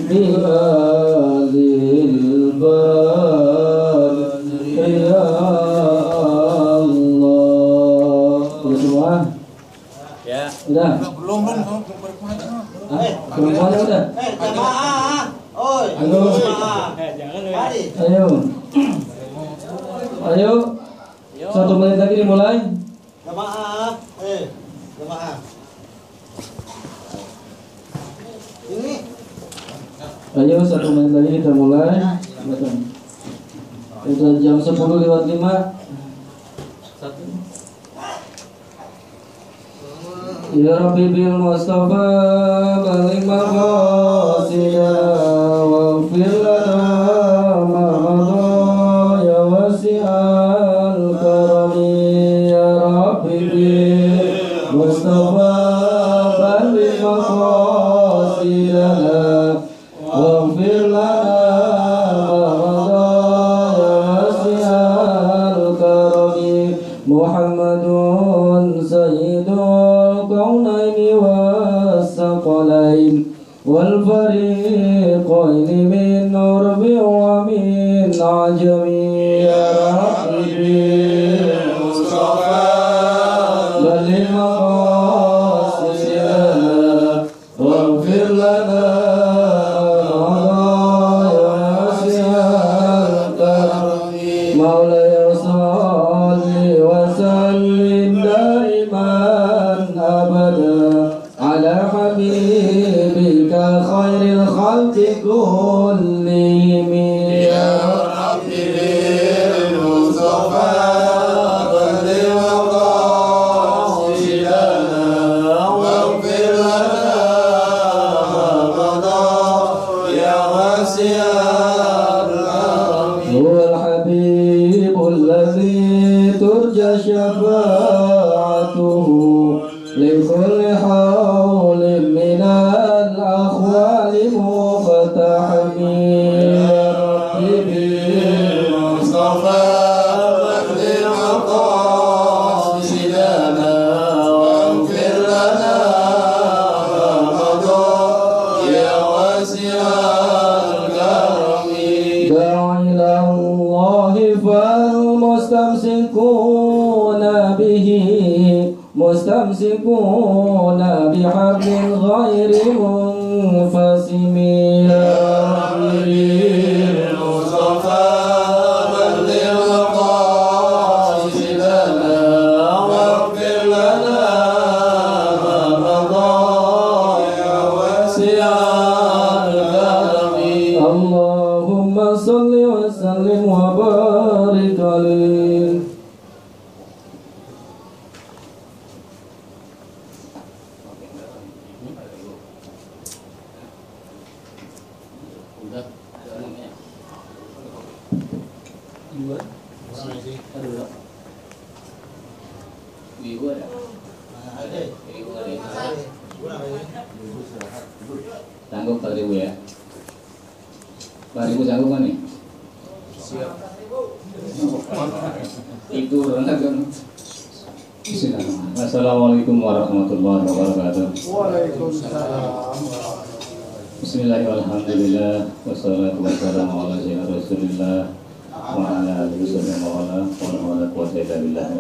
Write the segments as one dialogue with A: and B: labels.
A: bihadzal badr ya Allah. Sudah semua?
B: Ya.
A: Sudah?
C: Belum.
A: Semuanya udah?
C: Jamaah. Oi.
A: Halo.
B: Jangan
A: Ayo. Ayo. 1 menit lagi dimulai.
C: Jamaah. Jamaah. Ini.
A: Ayo 1 menit lagi kita mulai. Sudah jam 10:05. Ya Rabbi bil Mustafa balik maqasida wa fil lana ma madha ya wasi'al karami. Ya Rabbi bil Mustafa balik maqasida wa fil lana ma madha ya wasi'al karami. Muhammadun sayyidul kaunaini was-saqalain wal fariqain min urbi wa min ajami. Ya Rabbi Mustafa balligh maqasidana waghfir lana ya wasi'al karami. Maulaya salli wa sallim daiman abada ala habibika khairil khalqi kullihim. Ya Rabbi bil Mustafa balligh maqasidana waghfir lana ma madha ya wasi'al karami. Huwal habibul ladzi turja syafa'atuhu likulli hawlin minal akhwali muqtahami. Ya Rabbi bil Mustafa balligh maqasidana waghfir lana ma madha ya wasi'al karami. Da'ila Allahi fal mustamsikuna bihi mustamsikuna bihablin ghairi munfasimi. Ya Rabbi bil Mustafa balligh maqasidana waghfir lana ma madha ya wasi'al karami. Allahumma salli wa sallim wa barik alaihi.
D: Sanggup Pak Ibu ya? Pak Ibu sanggup kan nih?
C: Siap.
D: Tidur kan? Assalamualaikum warahmatullahi wabarakatuh.
C: Waalaikumsalam.
D: Bismillahirrahmanirrahim. Wassalatu wassalamu ala sayyidina Rasulillah wa ala alihi wasallam wa ala quwwata illa billah.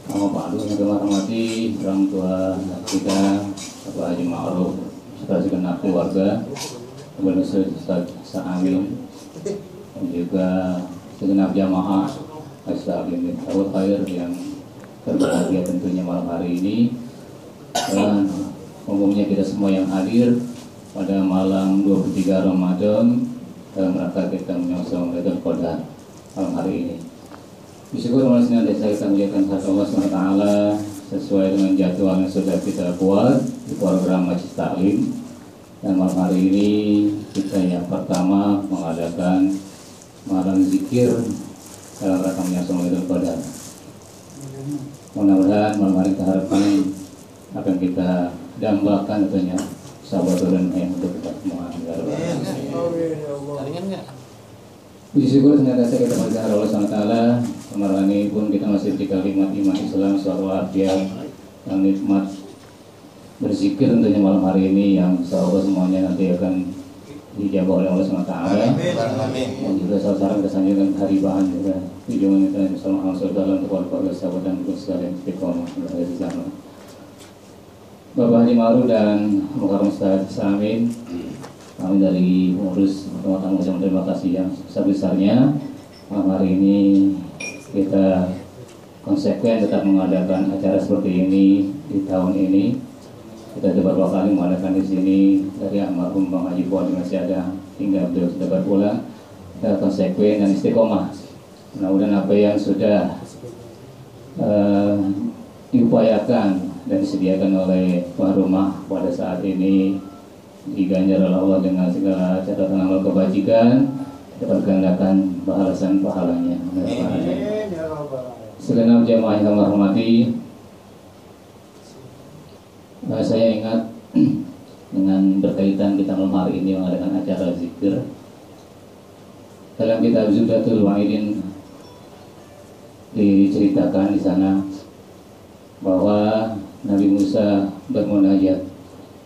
D: Pak Aduh yang kami hormati orang tua kita Bapak Haji Ma'ruf serta segenap keluarga, kemudian Ustaz Sa'amin dan juga segenap jamaah Astagfirullah Tawud Khair yang berbahagia tentunya malam hari ini, dan umumnya kita semua yang hadir pada malam 23 Ramadan dalam rangka kita menyongsong Lailatul Qadar malam hari ini. Bersyukur senantiasa kita muliakan hati Allah SWT sesuai dengan jadwal yang sudah kita buat di program Majlis Taklim, dan malam hari ini kita yang pertama mengadakan malam zikir dalam rangka menyongsong Lailatul Qadar. Mudah-mudahan malam hari kita harapkan akan kita dambakan tentunya sahabat dan yang untuk kita semua. Puji syukur senantiasa kita mengucapkan Allah SWT. Malam ini pun kita masih di kalimat iman Islam suatu afiat yang nikmat berzikir tentunya malam hari ini yang insyaallah semuanya nanti akan dijabah oleh Allah SWT. Dan juga salam kesanjungan keharibaan juga tujuan kita bersama Allah untuk keluarga sahabat dan sekalian istiqomah di zaman. Bapak Haji Ma'ruf dan Mukarram Ustaz Samin, kami dari pengurus tamu ucapkan terima kasih yang sebesar-besarnya. Malam hari ini kita konsekuen tetap mengadakan acara seperti ini di tahun ini. Kita sudah beberapa kali mengadakan di sini dari almarhum Bang Haji Fuad masih ada hingga beliau sudah berpulang. Kita konsekuen dan istiqomah. Mudah-mudahan apa yang sudah diupayakan dan disediakan oleh tuan rumah pada saat ini diganjar oleh Allah dengan segala catatan amal kebajikan, dapat gandakan balasan pahalanya. Segenap jemaah yang kami hormati, saya ingat dengan berkaitan kita malam hari ini mengadakan acara zikir. Dalam kitab Zuhdatul Wa'idin diceritakan di sana bahwa Nabi Musa bermunajat.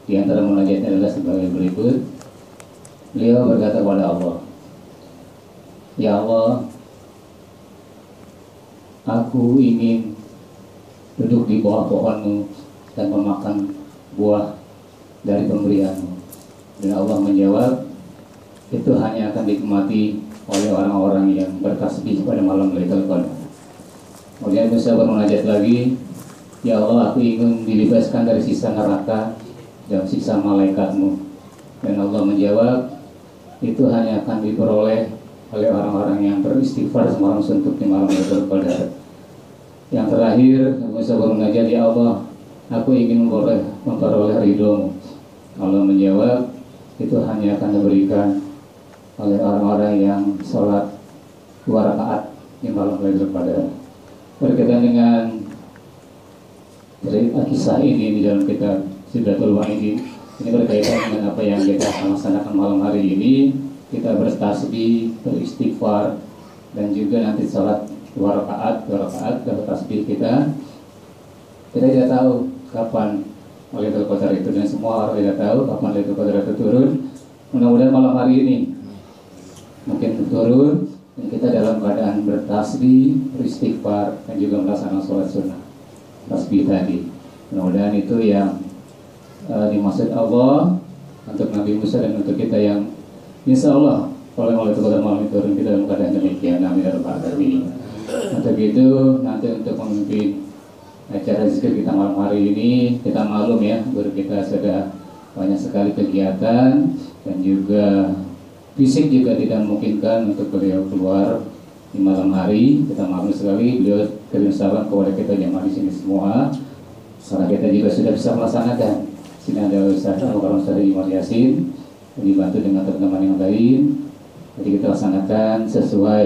D: Di antara munajatnya adalah sebagai berikut. Beliau berkata kepada Allah, "Ya Allah, aku ingin duduk di bawah pohon-Mu dan memakan buah dari pemberian-Mu." Dan Allah menjawab, itu hanya akan dinikmati oleh orang-orang yang bertasbih pada malam Lailatul Qadar. Kemudian Musa bermunajat lagi, "Ya Allah, aku ingin dibebaskan dari siksa neraka dan siksa malaikat-Mu." Dan Allah menjawab, itu hanya akan diperoleh oleh orang-orang yang beristighfar semalam suntuk di malam Lailatul Qadar. Yang terakhir, Musa bermunajat, "Ya Allah, aku ingin memperoleh ridho-Mu." Allah menjawab, itu hanya akan diberikan oleh orang-orang yang sholat 2 rakaat di malam Lailatul Qadar. Berkaitan dengan kisah ini di dalam kitab Zuhdatul Wa'idin, ini berkaitan dengan apa yang kita laksanakan malam hari ini. Kita bertasbih, beristighfar, dan juga nanti sholat 2 rakaat dapat tasbih kita. Kita tidak tahu kapan Lailatul Qadar itu, dan semua orang tidak tahu kapan Lailatul Qadar itu turun. Mudah-mudahan malam hari ini mungkin turun dan kita dalam keadaan bertasbih, beristighfar, dan juga melaksanakan sholat sunnah tasbih tadi. Mudah-mudahan itu yang dimaksud Allah untuk Nabi Musa dan untuk kita yang insya Allah oleh Lailatul Qadar malam itu turun, kita dalam keadaan demikian. Amin ya rabbal alamin. Untuk itu nanti untuk memimpin acara zikir kita malam hari ini, kita maklum ya, guru kita sudah banyak sekali kegiatan dan juga fisik juga tidak memungkinkan untuk beliau keluar di malam hari. Kita maklum sekali beliau kirim salam kepada kita jemaah di sini semua, karena kita juga sudah bisa melaksanakan. Sini ada Ustaz Mukarram Ustaz Imam Yasin, dibantu dengan teman-teman yang lain. Jadi kita laksanakan sesuai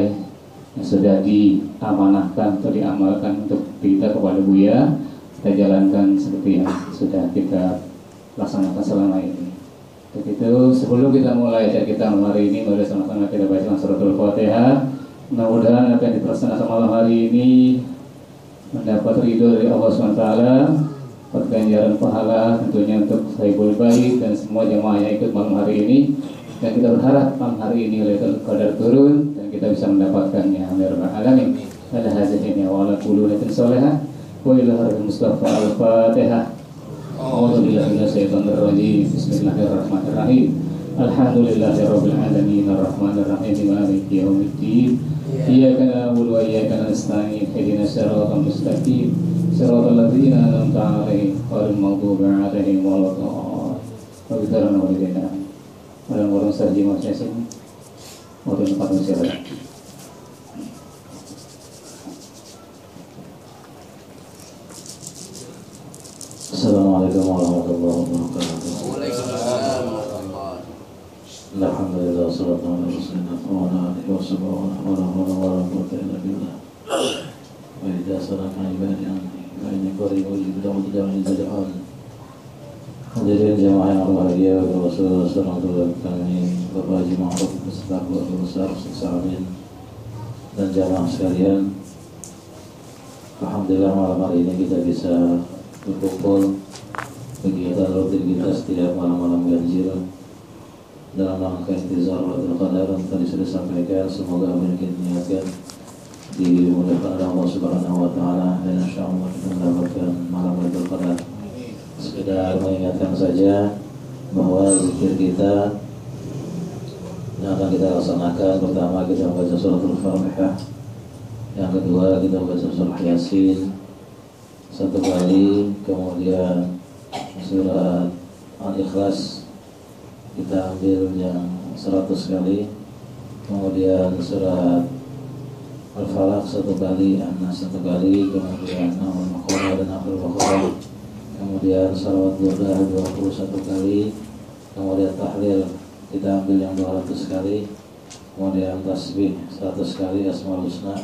D: yang sudah diamanahkan atau diamalkan untuk kita kepada Buya. Kita jalankan seperti yang sudah kita laksanakan selama ini. Untuk itu sebelum kita mulai acara kita malam hari ini, mari sama-sama kita baca suratul Fatihah. Mudah-mudahan apa yang dilaksanakan malam hari ini mendapat ridho dari Allah SWT, ganjaran pahala tentunya untuk sahibul bait dan semua jamaah yang ikut malam hari ini. Dan kita berharap malam hari ini Lailatul Qadar turun dan kita bisa mendapatkannya. Amin ya rabbal alamin. Ala hazihi wa ala qulutin salihah wa ila harfil mustafa al-Fatihah. A'udzu billahi minasyaitonir rajim. Bismillahirrahmanirrahim. Alhamdulillahirabbil alamin arrahmanir rahim maliki yaumiddin. Iyyaka na'budu wa iyyaka nasta'in. Ihdinas siratal mustaqim. Siratal ladzina an'amta 'alaihim ghairil maghdubi 'alaihim waladdallin. Orang-orang saja maksudnya sini orang tempat masyarakat. Assalamualaikum warahmatullahi wabarakatuh.
C: Waalaikumsalam warahmatullahi wabarakatuh.
D: Alhamdulillah, salatu ala rasulillah wa ala alihi wa sahbihi wa la hawla wa la quwwata illa billah. Wa idza salaka ibadi anni fa inni qaribun ujibu da'wata da'i Hadirin jemaah yang berbahagia, Rasulullah SAW, kami Bapak Haji Ma'ruf beserta keluarga besar Samin dan jemaah sekalian. Alhamdulillah malam hari ini kita bisa berkumpul
A: kegiatan rutin kita setiap malam-malam ganjil dalam rangka intizar Lailatul Qadar yang tadi sudah sampaikan. Semoga apa yang kita niatkan dimudahkan oleh Allah Subhanahu wa taala dan insyaallah kita mendapatkan malam Lailatul Qadar. Sekedar mengingatkan saja bahwa zikir kita yang akan kita laksanakan, pertama kita membaca suratul Fatihah, yang kedua kita membaca surah Yasin 1 kali, kemudian surat Al-Ikhlas kita ambil yang 100 kali, kemudian surat Al-Falaq 1 kali, An-Nas 1 kali, kemudian Al-Baqarah dan Al-Baqarah, kemudian salawat burdah 21 kali, kemudian tahlil kita ambil yang 200 kali, kemudian tasbih 100 kali, Asmaul Husna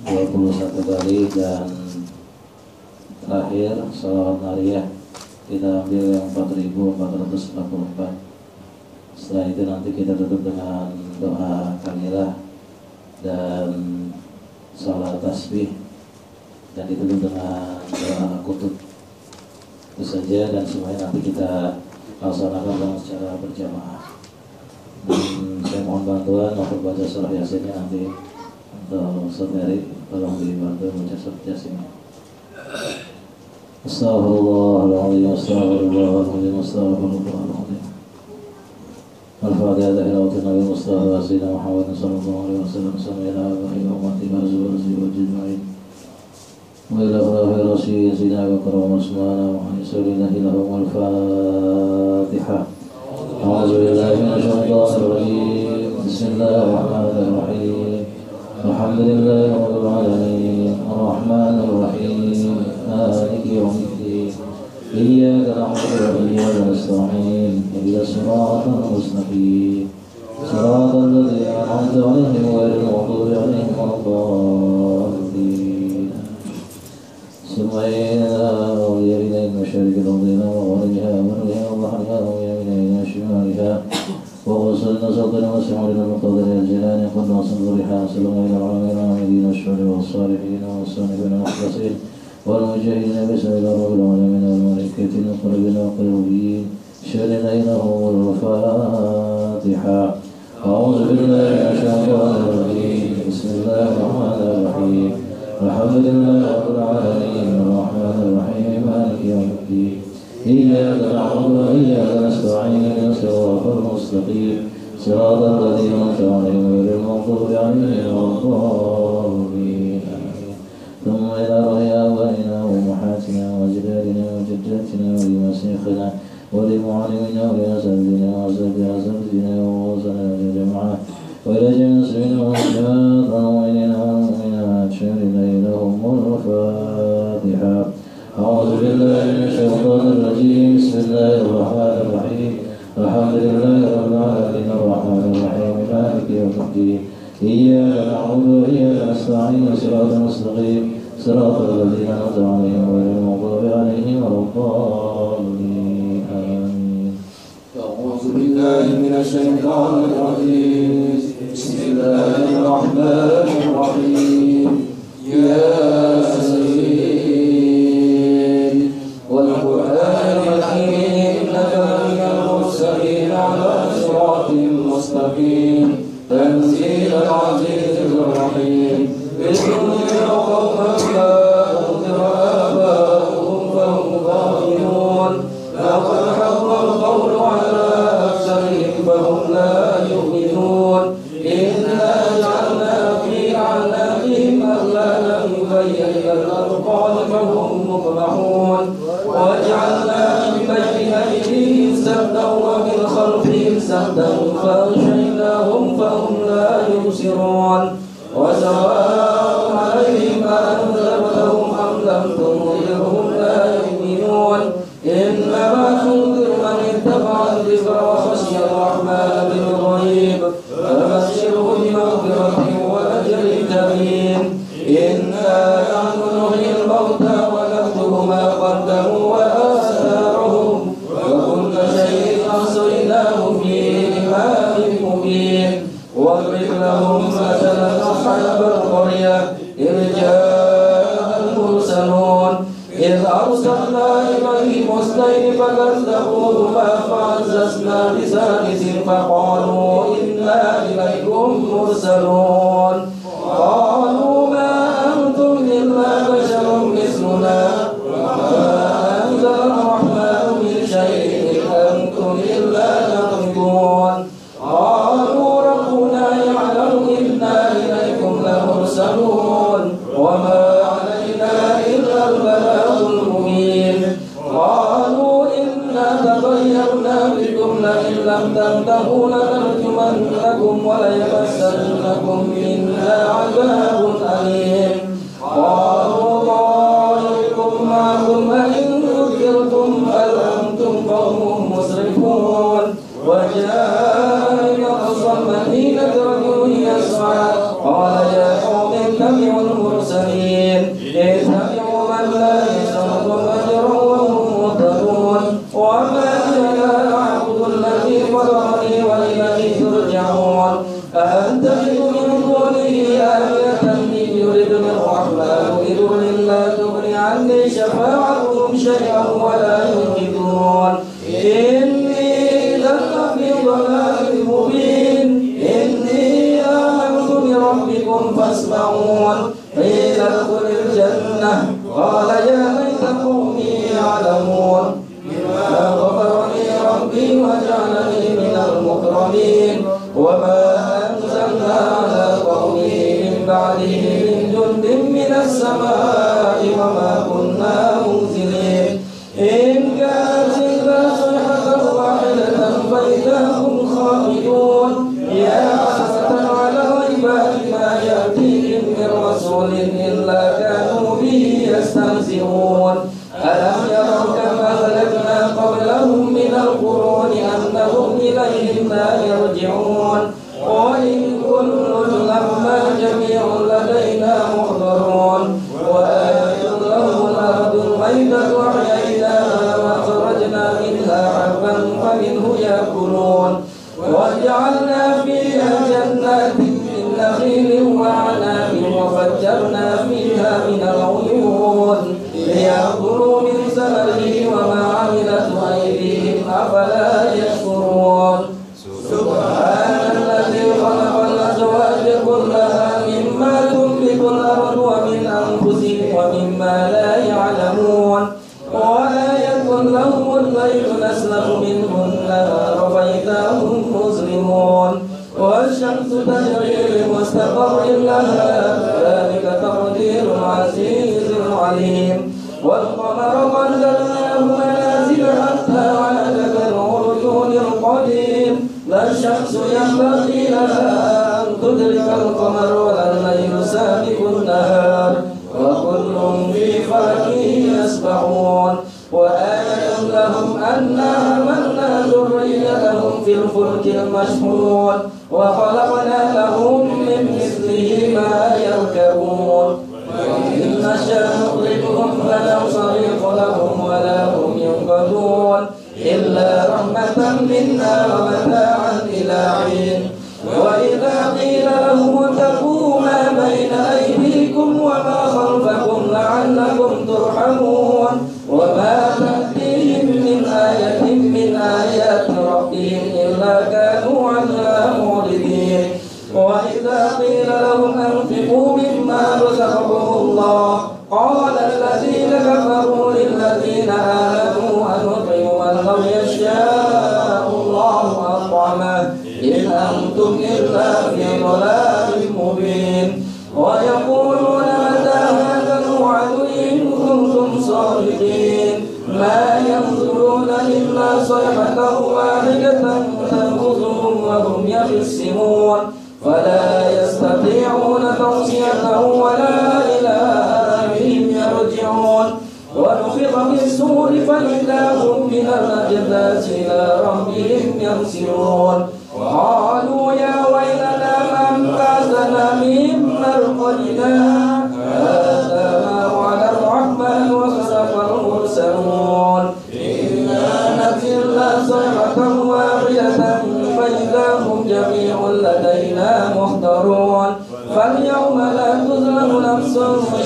A: 21 kali, dan terakhir salawat nariyah kita ambil yang 4444. Setelah itu nanti kita tutup dengan doa kamilah dan salat tasbih, dan ditutup dengan doa kutub. Itu saja, dan semuanya nanti kita laksanakan dengan secara berjamaah. Dan saya mohon bantuan untuk baca surah Yasinnya nanti untuk saudari, tolong dibantu baca surah Yasinnya. Astaghfirullahaladzim, astaghfirullahaladzim, astaghfirullahaladzim. Al-Fatihah ilahi Nabi Mustafa Sayyidina Muhammad sallallahu alaihi wasallam, samina abahi wa ummati wa azwaji wa jidma'in wa ila khulafi rasyidin Sayyidina Abu Bakar wa Usman wa Ali sallallahu lahum. Al-Fatihah. A'udzu billahi minasyaitonir rajim. Bismillahirrahmanirrahim. Alhamdulillahi rabbil alamin. Ar-Rahmanir Rahim. Maliki yaumiddin. Iyyaka na'budu wa iyyaka nasta'in. Ihdinas siratal mustaqim. Siratal ladzina an'amta 'alaihim ghairil maghdubi 'alaihim waladdallin. Subhana awliya'i masyariqil ardi wa maghribiha wa dhahriha wa yaminiha wa shimaliha wa wasalna sawtana wa sami'na al-muqaddir al-jilani qad wasallariha sallallahu alaihi wa alihi wa sahbihi wa salihin wa sanibina mukhlasin والمجاهدين بسبيل رب العالمين والملائكة المقربين والقربين شهدنا لهم الفاتحة. أعوذ بالله من الشيطان الرجيم. بسم الله الرحمن الرحيم. الحمد لله رب العالمين الرحمن الرحيم مالك يوم الدين. إياك نعبد وإياك نستعين صراط المستقيم صراط الذين أنعمت عليهم غير المغضوب عليهم ولا الضالين. ثم إلى آبائنا وأمهاتنا وأجدادنا وجداتنا ولمشايخنا ولمعلمنا ولأساتذتنا وأساتذتنا وأوصانا جميعا وإلى جميع المسلمين والمسلمات والمؤمنين والمؤمنات شهدنا لهم الفاتحة. أعوذ بالله من الشيطان الرجيم. بسم الله الرحمن الرحيم. الحمد لله رب العالمين الرحمن الرحيم مالك يوم الدين. إياك نعبد وإياك نستعين صراط المستقيم صراط الذين أنعمت عليهم غير المغضوب عليهم ولا الضالين. آمين.
C: أعوذ بالله من الشيطان الرجيم. بسم الله الرحمن الرحيم. ياسين والقرآن الحكيم إنك لمن المرسلين على صراط مستقيم تنزيل العزيز الرحيم. لتنذر قوما ما أنذر آباؤهم فهم غافلون. لقد حق القول على أكثرهم فهم لا يؤمنون. إنا جعلنا في أعناقهم أغلالا فهي الأذقان فهم مقمحون. وجعلنا من بين أيديهم سدا ومن خلفهم سدا فأغشيناهم فهم لا يبصرون. وسواء عليهم أأنذرتهم أم لم تنذرهم لا يؤمنون. إنما تنذر من اتبع الذكر وخشي الرحمن بالغيب فبشره بمغفرة وأجر كريم. إنا نحن نحيي الموتى ونكتب ما قدموا وآثارهم وكل شيء أحصيناه في إمام مبين. واضرب لهم مثلا أصحاب القرية إذ جاء المرسلون إذ أرسلنا إليهم اثنين فكذبوهما فعززنا بثالث فقالوا إنا إليكم مرسلون قالوا ما أنتم إلا بشر مثلنا وما أنزل الرحمن من شيء أنتم إلا تكذبون قالوا ربنا يعلم إنا إليكم لمرسلون وما علينا إلا البلاغ المبين قالوا إنا تطيرنا بكم لئن لم تنتهوا لنرجمنكم وليمسنكم منا عذاب أليم قالوا طائركم معكم أئن ذكرتم بل أنتم قوم مسرفون وجاء من أقصى المدينة رجل يسعى قال يا قوم اتبعوا المرسلين اتبعوا من لا يسألكم أجرا وهم مهتدون وما أنا أعبد الذي فطرني وإليه ترجعون أأتخذ من دونه آلهة إن يردني الرحمن بضر لا تغني عني شفاعتهم شيئا ولا ينقذون إني لفي ضلال مبين إني آمنت بربكم فاسمعون قيل ادخل الجنة قال يا ليت قومي يعلمون بما غفر لي ربي وجعلني من المكرمين وما أنزلنا على قومه من بعده من جند من السماء وما كنا منزلين إن كانت إلا صيحة واحدة فإذا هم خامدون يا حسرة على العباد ما يأتيهم من رسول إلا كانوا به يستهزئون ألم يروا كم أهلكنا قبلهم من القرون أنهم إليهم لا يرجعون وإن كل لما جميع لدينا محضرون وآية لهم الأرض الميتة أحييناها وأخرجنا منها حبا فمنه يأكلون وجعلنا فيها جنات من نخيل وعناب وفجرنا فيها من العيون ليأكلوا من ثمره وما عملته أيديهم أفلا يشكرون سبحان الذي خلق الأزواج كلها مما تنبت الأرض ومن أنفسهم ومما لا يعلمون وآية لهم الليل نسلخ منه النهار فإذا هم مظلمون والشمس تجري لمستقر لها ذلك تقدير العزيز العليم والقمر قدرناه منازل حتى عاد كالعرجون القديم لا الشمس ينبغي لها أن تدرك القمر ولا الليل سابق النهار وكل في فلك يسبحون وآية لهم أنا حملنا ذريتهم في الفلك المشحون وخلقنا لهم من مثله ما يركبون وإن نشأ نغرقهم فلا صريخ لهم ولا هم ينقذون إلا رحمة منا ومتاعا إلى حين وإذا قيل لهم اتقوا ما بين أيديكم وما خلفكم لعلكم ترحمون وما تأتيهم من آية من آيات ربهم إلا كانوا عنها معرضين وإذا قيل لهم أنفقوا مما رزقكم الله قال الذين كفروا للذين آمنوا أنطعم من لو يشاء الله أطعمه إن أنتم إلا في ضلال مبين ويقولون متى هذا الوعد إن كنتم صادقين ما ينظرون إلا صيحة واحدة تنقذهم وهم يخصمون فلا يستطيعون توصية ولا إلى أهلهم يرجعون ونفخ في الصور فإذا هم من الأجداث إلى ربهم ينسلون قالوا يا ويلنا من بعثنا من مرقدنا هذا ما وعد الرحمن وصدق المرسلون إنا نزلنا صيحة واحدة فإذا هم جميع لدينا محضرون فاليوم لا تظلم نفس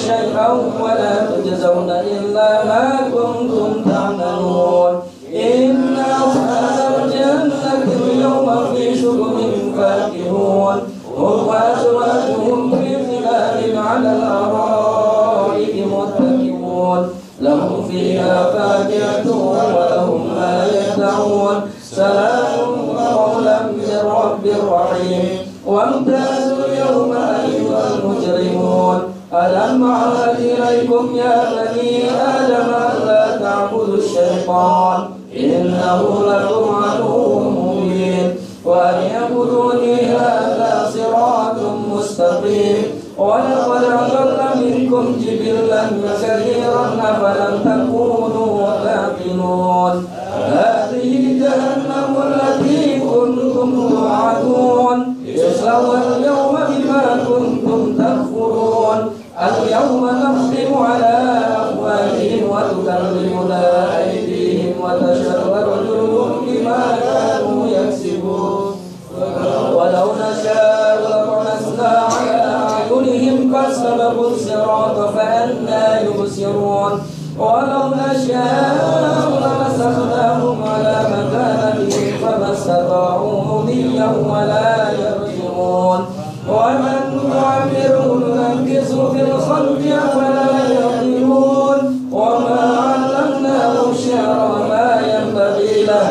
C: شيئا ولا تجزون إلا ما كنتم تعملون إن أصحاب الجنة اليوم في شغل فاكهون هم وأزواجهم في ظلال على الأرائك متكئون لهم فيها فاكهة ولهم ما يدعون سلام قولا من رب رحيم وامتازوا اليوم أيها المجرمون ألم أعهد إليكم يا بني آدم ألا تعبدوا الشيطان إنه لكم عدو مبين وأن يعبدوني هذا صراط مستقيم ولقد أضل منكم جبلا كثيرا أفلم تكونوا تعقلون هذه جهنم التي كنتم توعدون اصلوها اليوم بما كنتم تكفرون اليوم نختم على أفواههم وتكلمنا أيديهم وتشهد أرجلهم بما كانوا يكسبون ولو نشاء لطمسنا على أعينهم فاستبقوا الصراط فأنى يبصرون ولو نشاء لمسخناهم على مكانتهم فما استطاعوا مضيا ولا يرجعون ومن نعمره ننكسه في الخلق أفلا يعقلون وما علمناه الشعر وما ينبغي له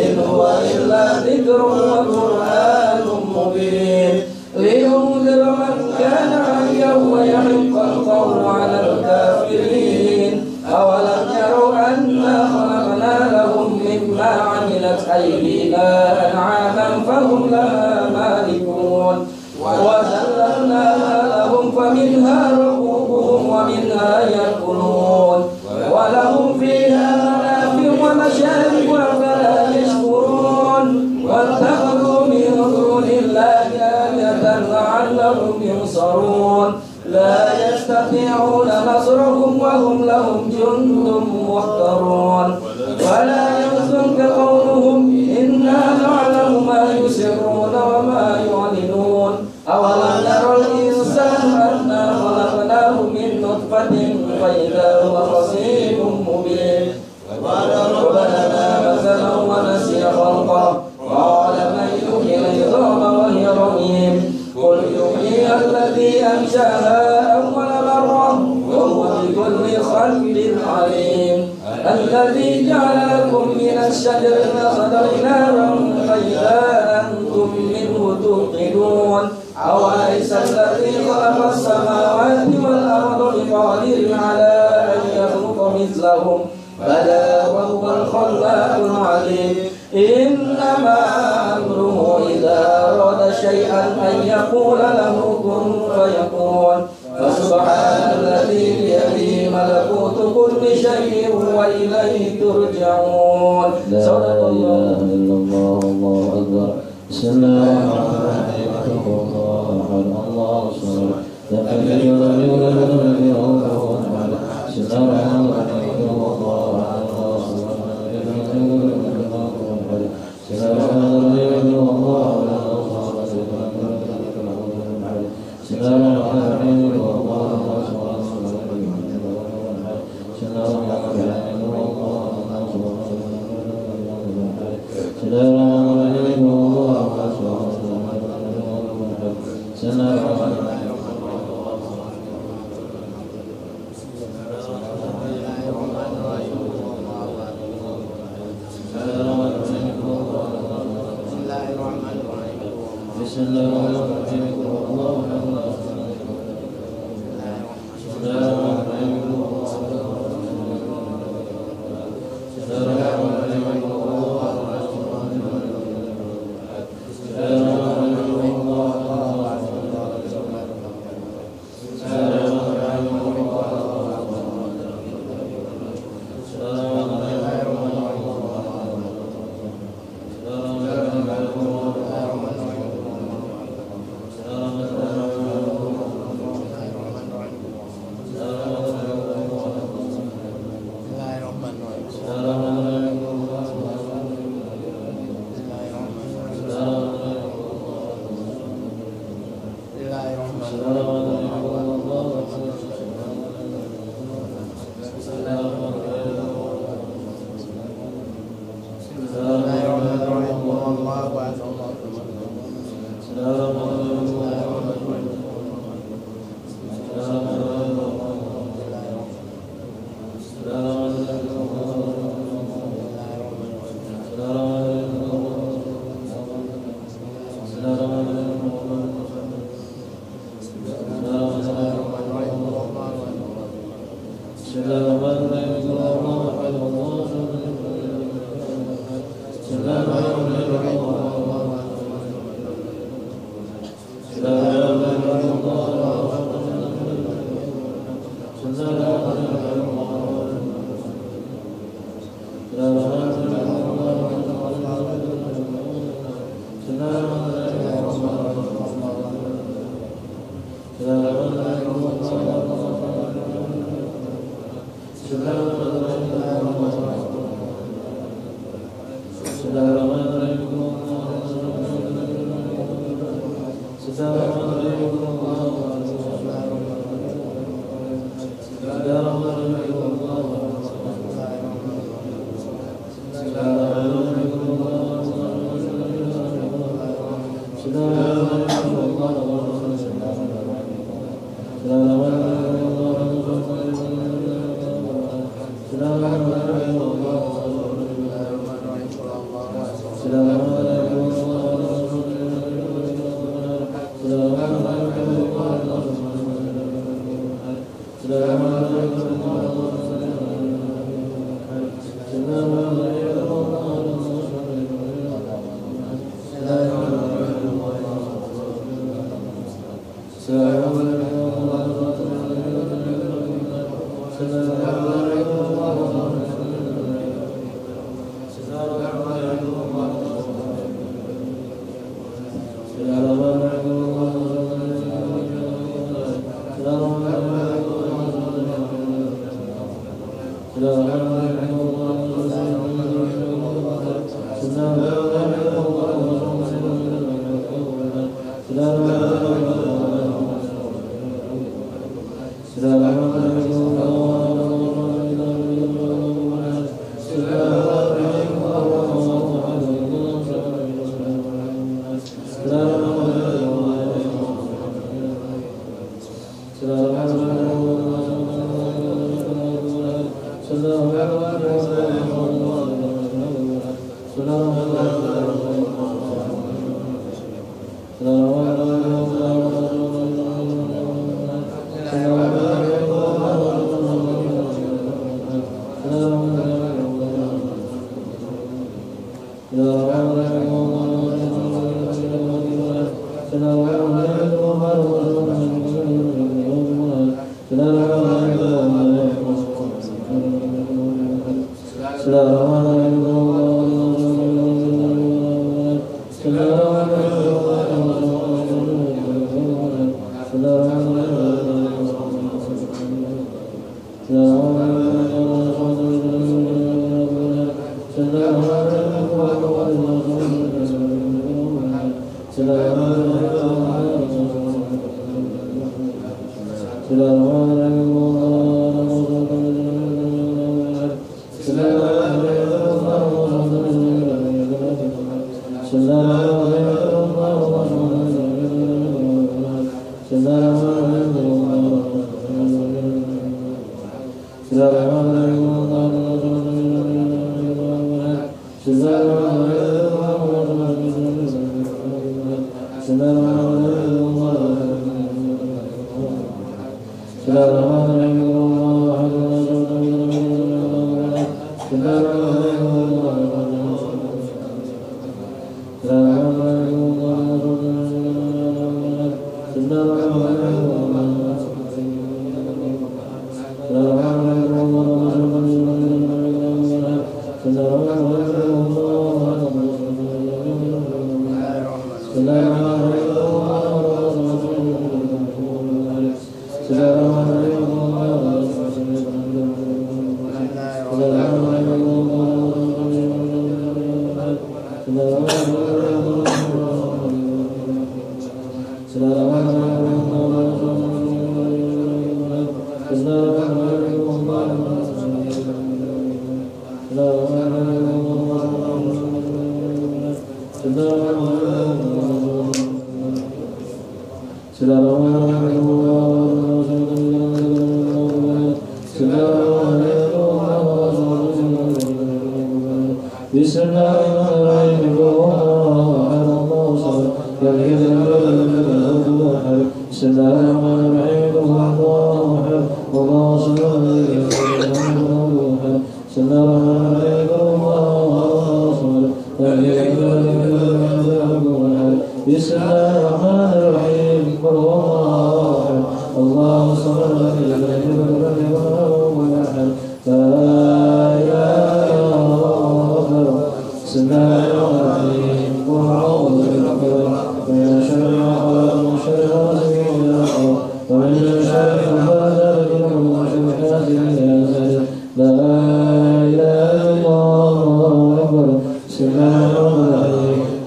C: إن هو إلا ذكر وقرآن مبين لينذر من كان حيا ويحق القول على الكافرين أولم يروا أنا خلقنا لهم مما عملت أيدينا أنعاما فهم لها مالكون وذللناها لهم فمنها ركوبهم ومنها يأكلون ولهم فيها منافع ومشارب أفلا يشكرون واتخذوا من دون الله آلهة لعلهم ينصرون لا يستطيعون نصرهم وهم لهم جند محضرون ولا يحزنك قولهم إنا نعلم ما يسرون وما يعلنون أولم يرى الإنسان أنا خلقناه من نطفة فإذا هو خصيم مبين وضرب لنا مثلا ونسي خلقه قال من يحيي العظام وهي رميم قل يحييها الذي أنشأها أول مرة وهو بكل خلق عليم الذي جعل لكم من الشجر الأخضر نارا فإذا أنتم منه توقدون أوليس الذي خلق السماوات والأرض بقادر على أن يخلق مثلهم بلى وهو الخلاق العليم إنما أمره إذا أراد شيئا أن يقول له كن فيكون فسبحان الذي بيده ملكوت كل شيء وإليه ترجعون
A: لا إله إلا الله الله أكبر بسم الله الرحمن الرحيم الله الصمد لم يلد ولم يولد ولم يكن له كفوا أحد بسم الله الرحمن الرحيم الله الصمد بسم الله الرحمن الرحيم الله بسم الله الرحمن الرحيم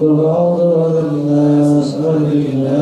A: قل أعوذ بالناس ملك الناس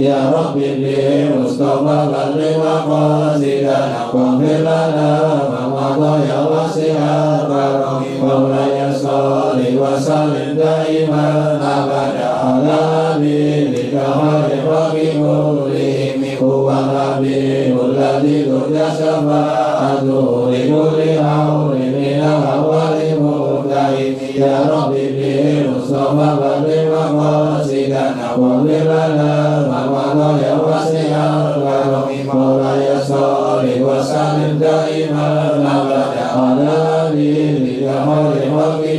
C: يا ربي بالمصطفى بلغ مقاصدنا واغفر لنا ما مضى يا واسع الكرم مولاي صل وسلم دائما أبدا على حبيبك خير كلهم هو الحبيب الذي ترجى شفاعته لكل حول من الأول مبتهل يا ربي بالمصطفى بلغ مقاصدنا واغفر لنا ما مضى يا واسع الكرم مولاي صل وسلم دائما أبدا على حبيبك خير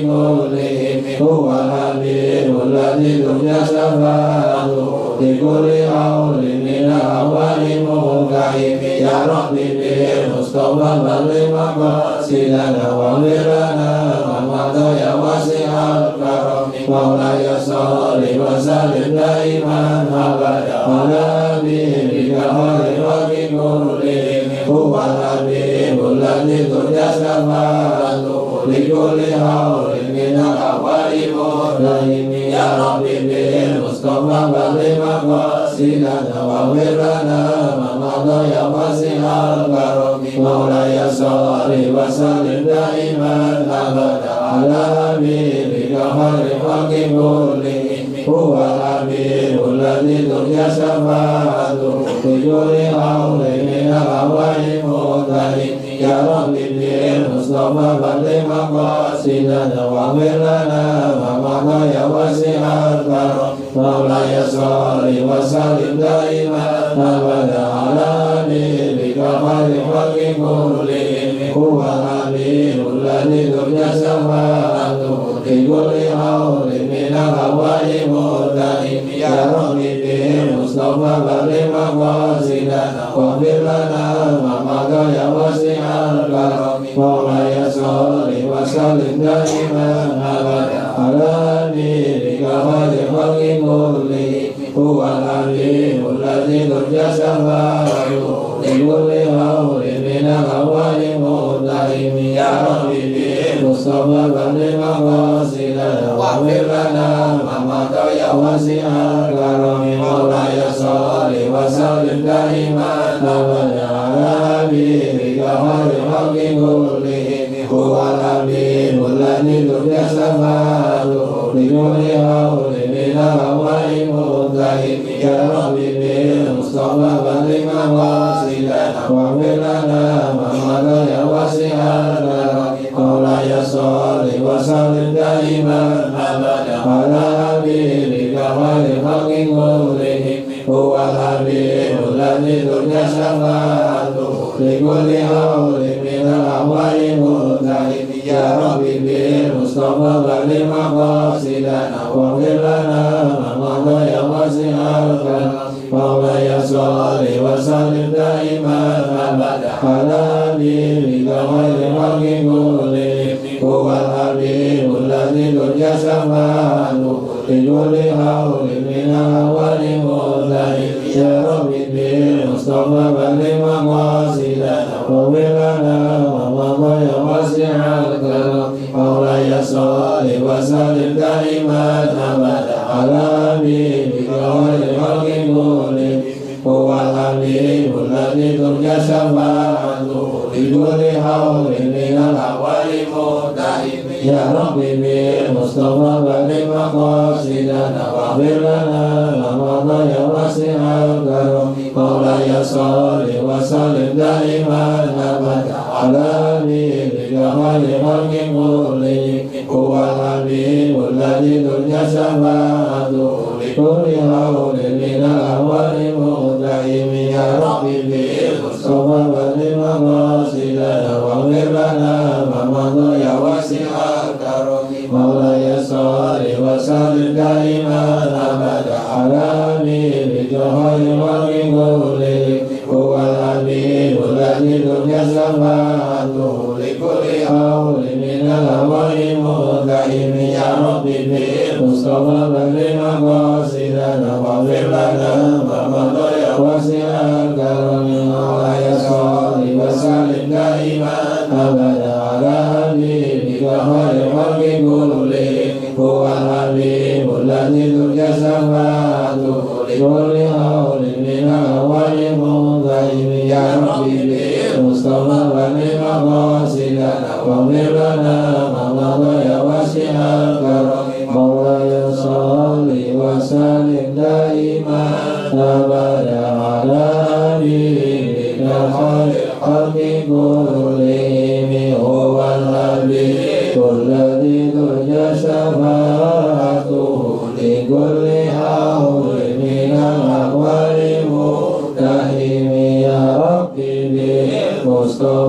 C: كلهم هو الحبيب الذي ترجى شفاعته لكل حول من الأول مبتهل يا ربي بالمصطفى بلغ مقاصدنا واغفر لنا ما مضى يا واسع الكرم مولاي صل وسلم دائما أبدا على حبيبك خير كلهم هو الحبيب الذي ترجى شفاعته لكل حول من الأول مبتهل يا ربي بالمصطفى بلغ مقاصدنا واغفر لنا ما مضى يا واسع الكرم مولاي صل وسلم دائما أبدا على حبيبك خير خلق كلهم هو الحبيب الذي ترجى شفاعته لكل حول من الأول مبتهل يا ربي بالمصطفى بلغ مقاصدنا واغفر لنا ما مضى يا واسع الكرم مولاي صل وسلم دائما أبدا على حبيبك خير خلق كلهم هو الحبيب الذي ترجى شفاعته لكل حول من الأول مبتهل يا ربي بالمصطفى بلغ مقاصدنا واغفر لنا ما مضى يا واسع الكرم مولاي صل وسلم دائما أبدا على حبيبك خير خلق كلهم هو الحبيب الذي ترجى شفاعته لكل حول من الأول مبتهل يا ربي بالمصطفى بلغ مقاصدنا واغفر لنا ما مضى يا واسع الكرم مولاي صل وسلم دائما أبدا على حبيبك خير خلق كلهم هو الحبيب الذي ترجى شفاعته لكل حول من الأول مبتهل يا ربي بالمصطفى بلغ مقاصدنا واغفر لنا ما مضى يا واسع الكرم مولاي صل وسلم دائما أبدا على حبيبك خير خلق كلهم هو الحبيب الذي ترجى شفاعته لكل حول من الأول مبتهل يا ربي بالمصطفى بلغ مقاصدنا واغفر لنا ما مضى يا واسع الكرم مولاي صل وسلم دائما أبدا على حبيبك خير خلق كلهم هو الحبيب الذي ترجى شفاعته لكل حول من الأول مبتهل يا ربي بالمصطفى بلغ مقاصدنا واغفر لنا ما مضى يا واسع الكرم مولاي صل وسلم دائما أبدا على حبيبك خير خلق كلهم هو الحبيب الذي ترجى شفاعته لكل حول من الأول مبتهل يا ربي بالمصطفى بلغ مقاصدنا واغفر لنا ما مضى يا واسع الكرم مولاي صل وسلم دائما أبدا على حبيبك خير خلق كلهم هو الحبيب الذي ترجى شفاعته لكل حول من الأول مبتهل يا ربي بالمصطفى بلغ مقاصدنا واغفر لنا ما مضى يا واسع الكرم مولاي صل وسلم دائما أبدا على حبيبك خير خلق كلهم هو الحبيب الذي ترجى شفاعته لكل حول من الأول مبتهل يا ربي بالمصطفى بلغ مقاصدنا واغفر لنا ما مضى يا واسع الكرم مولاي صل وسلم دائما أبدا على حبيبك خير خلق كلهم هو الحبيب الذي ترجى شفاعته لكل حول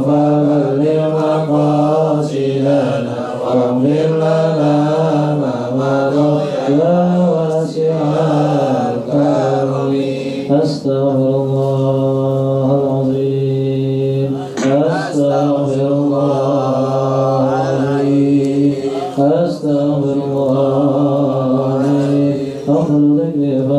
C: بلغ مقاصدنا واغفر لنا ما مضى يا واسع الكرم أستغفر الله العظيم أستغفر الله العظيم أستغفر الله العظيم أفضل ذكر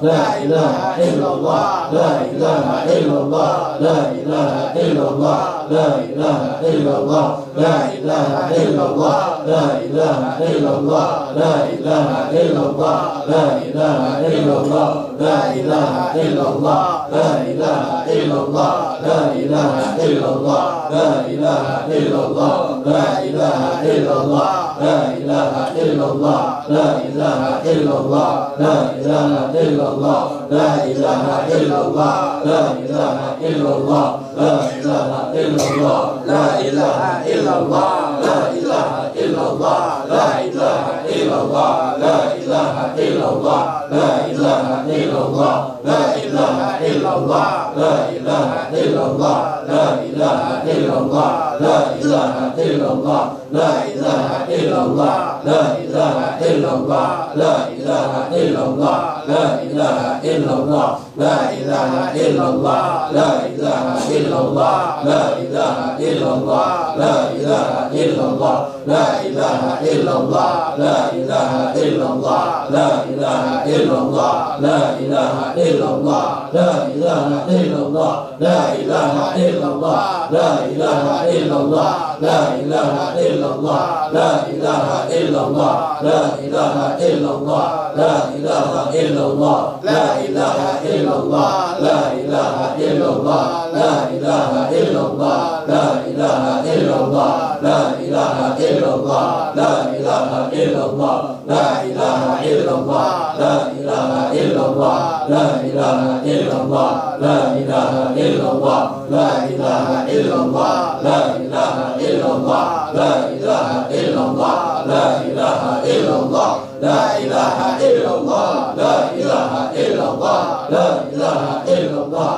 C: فاعلم أنه لا إله إلا الله لا إله إلا الله